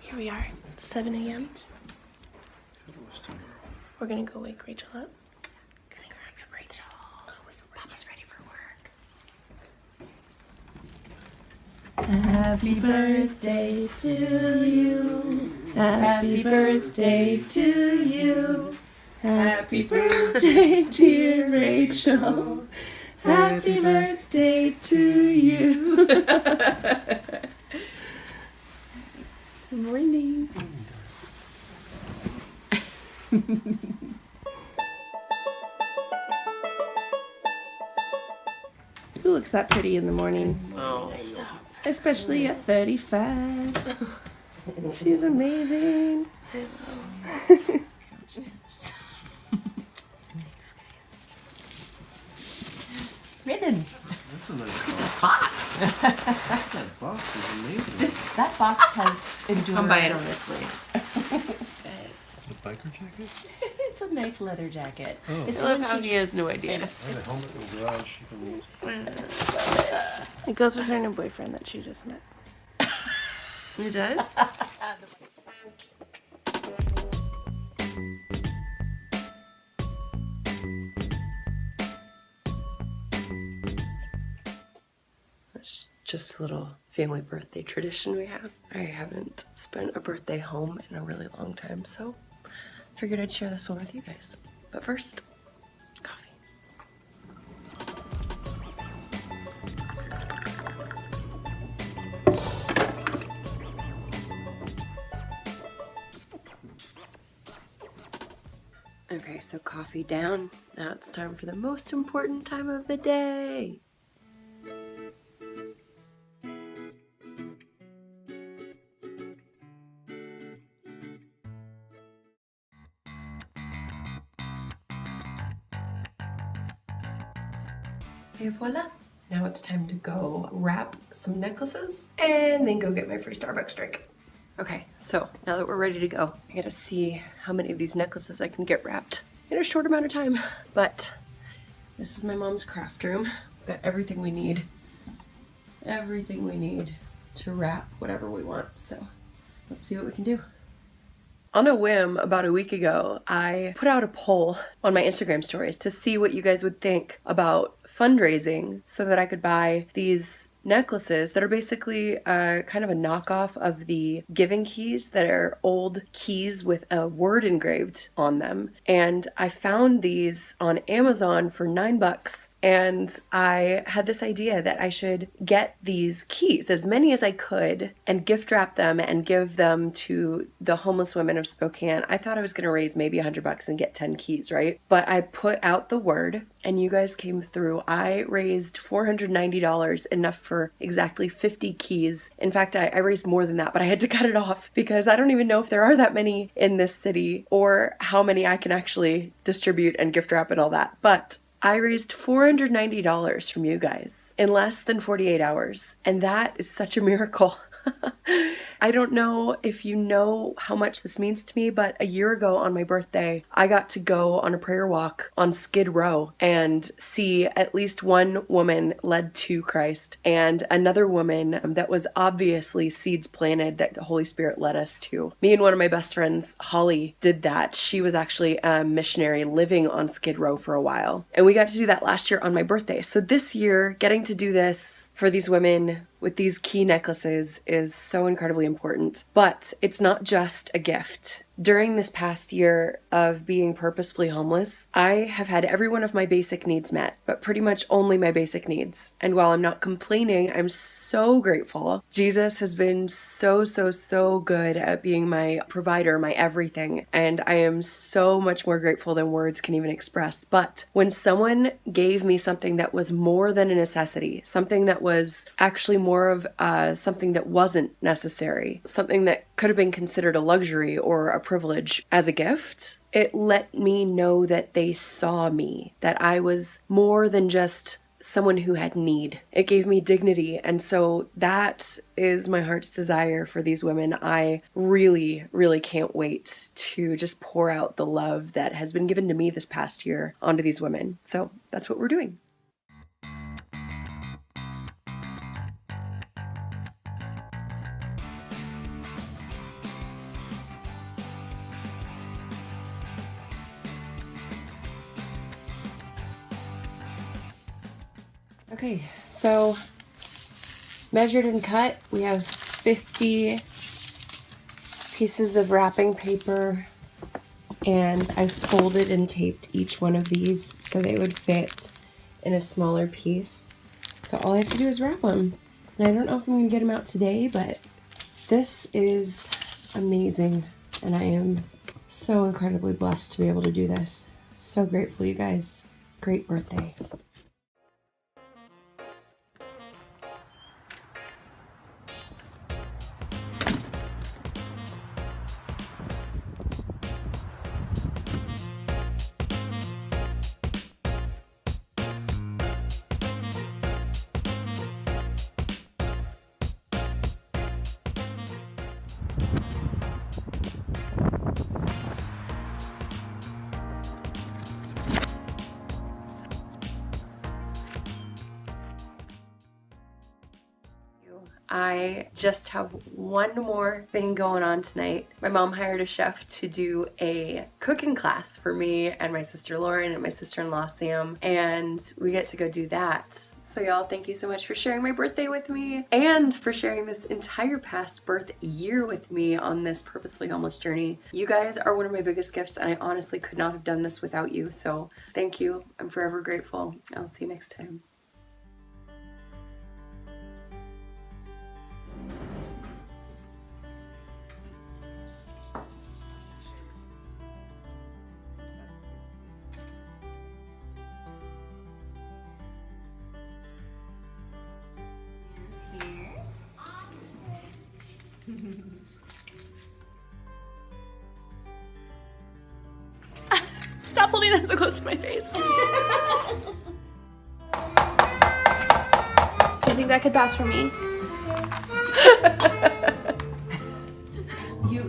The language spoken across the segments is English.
Here we are, 7 a.m. We're gonna go wake Rachel up. Sing Wake Up Rachel. Papa's ready for work. Happy birthday to you. Happy birthday to you. Happy birthday, dear Rachel. Happy birthday to you. Good morning. Who looks that pretty in the morning? Oh, stop. Especially at 35. She's amazing. Ridden. That's a nice This box. box. That box is amazing. That box has endured. Come buy it on this sleeve. Yes. A biker jacket? It's a nice leather jacket. Oh. It's I the love one how she- he has no idea. I have a helmet in the garage. You can use. It goes with her new boyfriend that she just met. It does? It's just a little family birthday tradition we have. I haven't spent a birthday home in a really long time, so figured I'd share this one with you guys. But first, coffee. Okay, so coffee down. Now it's time for the most important time of the day. Et voila! Now it's time to go wrap some necklaces and then go get my free Starbucks drink. Okay, so now that we're ready to go, I gotta see how many of these necklaces I can get wrapped in a short amount of time. But this is my mom's craft room. We've got everything we need. Everything we need to wrap whatever we want. So let's see what we can do. On a whim, about a week ago, I put out a poll on my Instagram stories to see what you guys would think about fundraising so that I could buy these necklaces that are basically kind of a knockoff of the giving keys that are old keys with a word engraved on them. And I found these on Amazon for $9. And I had this idea that I should get these keys, as many as I could, and gift wrap them and give them to the homeless women of Spokane. I thought I was going to raise maybe $100 and get 10 keys, right? But I put out the word and you guys came through. I raised $490, enough for exactly 50 keys. In fact, I raised more than that, but I had to cut it off because I don't even know if there are that many in this city or how many I can actually distribute and gift wrap and all that. But I raised $490 from you guys in less than 48 hours, and that is such a miracle. I don't know if you know how much this means to me, but a year ago on my birthday, I got to go on a prayer walk on Skid Row and see at least one woman led to Christ and another woman that was obviously seeds planted that the Holy Spirit led us to. Me and one of my best friends, Holly, did that. She was actually a missionary living on Skid Row for a while. And we got to do that last year on my birthday. So this year, getting to do this for these women with these key necklaces is so incredibly important. But it's not just a gift. During this past year of being purposefully homeless, I have had every one of my basic needs met, but pretty much only my basic needs. And while I'm not complaining, I'm so grateful. Jesus has been so good at being my provider, my everything. And I am so much more grateful than words can even express. But when someone gave me something that was more than a necessity, something that was actually more of something that wasn't necessary, something that could have been considered a luxury or a privilege as a gift, it let me know that they saw me, that I was more than just someone who had need. It gave me dignity. And so that is my heart's desire for these women. I really can't wait to just pour out the love that has been given to me this past year onto these women. So that's what we're doing. Okay, so measured and cut, we have 50 pieces of wrapping paper, and I folded and taped each one of these so they would fit in a smaller piece. So all I have to do is wrap them. And I don't know if I'm gonna get them out today, but this is amazing. And I am so incredibly blessed to be able to do this. So grateful, you guys. Great birthday. I just have one more thing going on tonight. My mom hired a chef to do a cooking class for me and my sister Lauren and my sister-in-law Sam, and we get to go do that. So y'all, thank you so much for sharing my birthday with me and for sharing this entire past birth year with me on this Purposefully Homeless journey. You guys are one of my biggest gifts, and I honestly could not have done this without you. So thank you. I'm forever grateful. I'll see you next time. Stop holding that so close to my face. I think that could pass for me.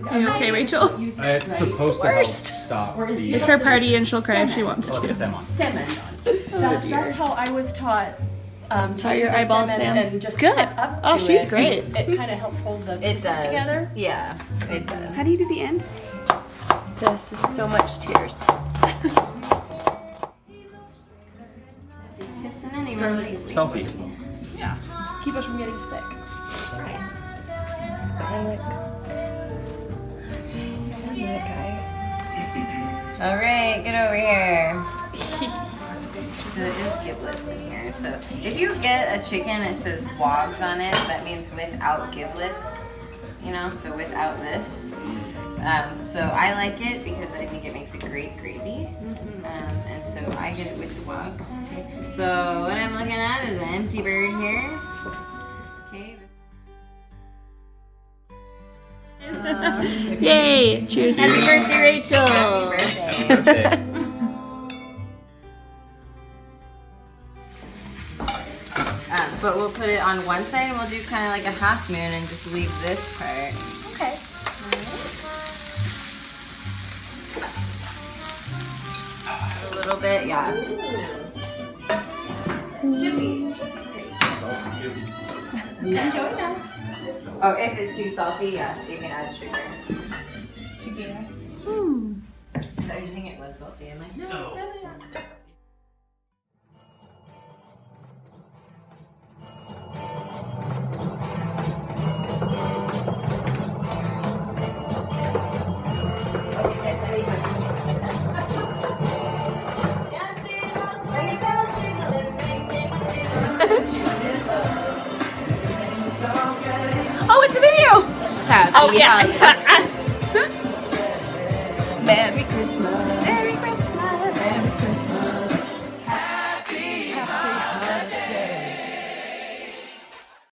Are you okay, Rachel? It's supposed to help stop the... It's her party and she'll cry if she wants Oh, to. stem on. That's how I was taught. Tie your eyeballs, Sam. And just Good. cut up Oh, to she's it. great. It kind of helps hold the It pieces does. together. Yeah, it does. How do you do the end? This is so much tears. Selfie. Yeah. Keep us from getting sick. All right, get over here. So just giblets in here. So if you get a chicken, it says wogs on it. That means without giblets. You know, so without this. So I like it because I think it makes a great gravy. And so I get it with the wogs. Okay. So what I'm looking at is an empty bird here. Okay. Yay! Cheers. Happy birthday, Rachel! Happy birthday. But we'll put it on one side and we'll do kind of like a half moon and just leave this part. Okay. A little bit, yeah. Should be. Enjoy us. Oh, if it's too salty, yeah, you can add sugar. I thought you think it was salty. I'm like, no, it's definitely not. Oh, it's a video! Happy Oh, yeah. holidays. Merry Christmas.